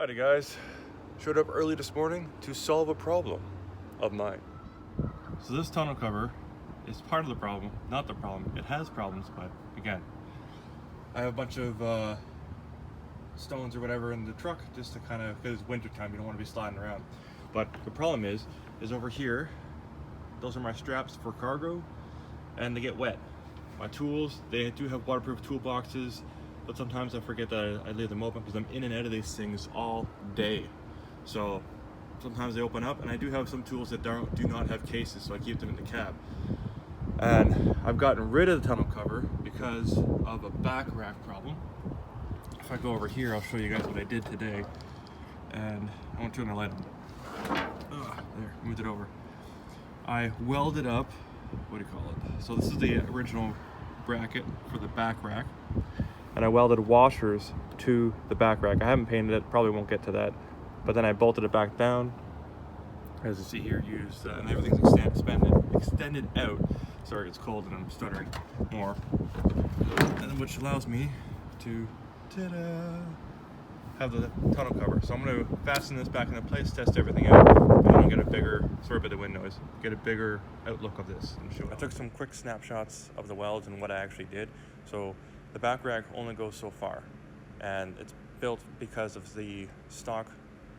Howdy guys, showed up early this morning to solve a problem of mine. So this tonneau cover is part of the problem, not the problem. It has problems, but again, I have a bunch of stones or whatever in the truck just to kind of, because it's winter time, you don't want to be sliding around. But the problem is over here, those are my straps for cargo and they get wet. My tools, they do have waterproof toolboxes, but sometimes I forget that I leave them open because I'm in and out of these things all day. So sometimes they open up, and I do have some tools that do not have cases, so I keep them in the cab. And I've gotten rid of the tonneau cover because of a back rack problem. If I go over here, I'll show you guys what I did today. And I want to turn the light on. There, moved it over. I welded up, what do you call it? So this is the original bracket for the back rack. And I welded washers to the back rack. I haven't painted it, probably won't get to that. But then I bolted it back down. As you see here, and everything's extended out. Sorry, it's cold and I'm stuttering more. And which allows me to, have the tonneau cover. So I'm gonna fasten this back into place, test everything out, and then I'll get a bigger, sorry about the wind noise, get a bigger outlook of this and show it. I took some quick snapshots of the welds and what I actually did. So the back rack only goes so far, and it's built because of the stock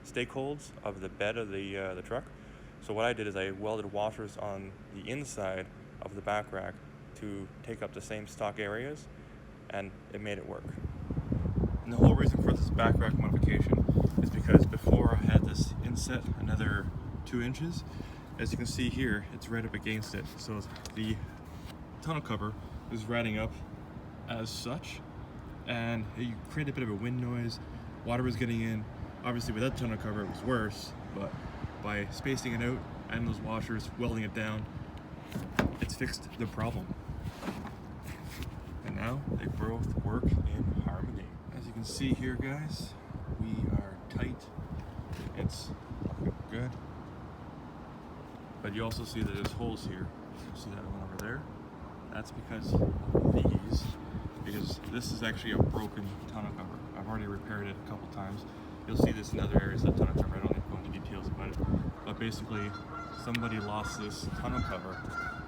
stake holds of the bed of the truck. So what I did is I welded washers on the inside of the back rack to take up the same stock areas, and it made it work. And the whole reason for this back rack modification is because before I had this inset another 2 inches. As you can see here, it's right up against it. So the tonneau cover is riding up as such, and you create a bit of a wind noise. Water was getting in. Obviously without tonneau cover it was worse, but by spacing it out and those washers, welding it down, it's fixed the problem. And now they both work in harmony. As you can see here guys, we are tight. It's looking good. But you also see that there's holes here. You see that one over there? That's because of these. Because this is actually a broken tonneau cover. I've already repaired it a couple times. You'll see this in other areas of the tonneau cover. I don't need to go into details about it. But basically, somebody lost this tonneau cover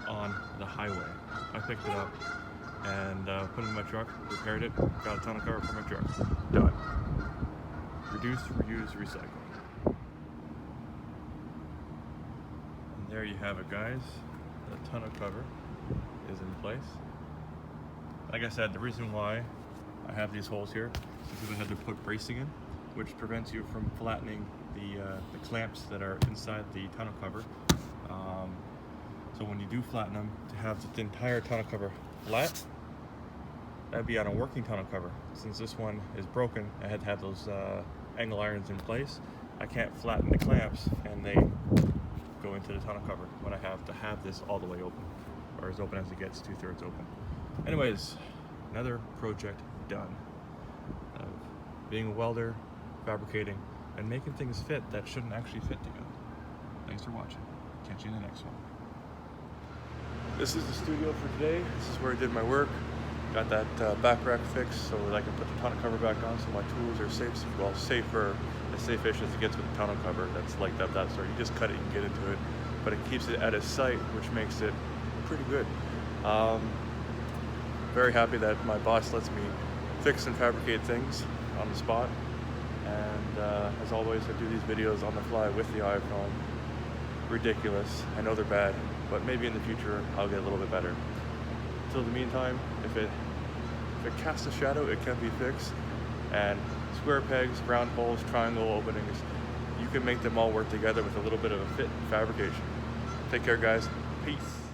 on the highway. I picked it up and put it in my truck, repaired it, got a tonneau cover for my truck. Done. Reduce, reuse, recycle. And there you have it guys. The tonneau cover is in place. Like I said, the reason why I have these holes here is because I had to put bracing in, which prevents you from flattening the clamps that are inside the tonneau cover. So when you do flatten them, to have the entire tonneau cover flat, that'd be on a working tonneau cover. Since this one is broken, I had to have those angle irons in place. I can't flatten the clamps and they go into the tonneau cover when I have to have this all the way open, or as open as it gets, 2/3 open. Anyways, another project done. Being a welder, fabricating, and making things fit that shouldn't actually fit together. Thanks for watching. Catch you in the next one. This is the studio for today. This is where I did my work. Got that back rack fixed so that I can put the tonneau cover back on so my tools are safe. Well, safer, as safe-ish as it gets with the tonneau cover. That's like that sort. You just cut it and get into it, but it keeps it out of sight, which makes it pretty good. Very happy that my boss lets me fix and fabricate things on the spot. And as always, I do these videos on the fly with the iPhone. Ridiculous. I know they're bad, but maybe in the future I'll get a little bit better. Until the meantime, if it casts a shadow, it can be fixed. And square pegs, round holes, triangle openings, you can make them all work together with a little bit of a fit and fabrication. Take care guys. Peace.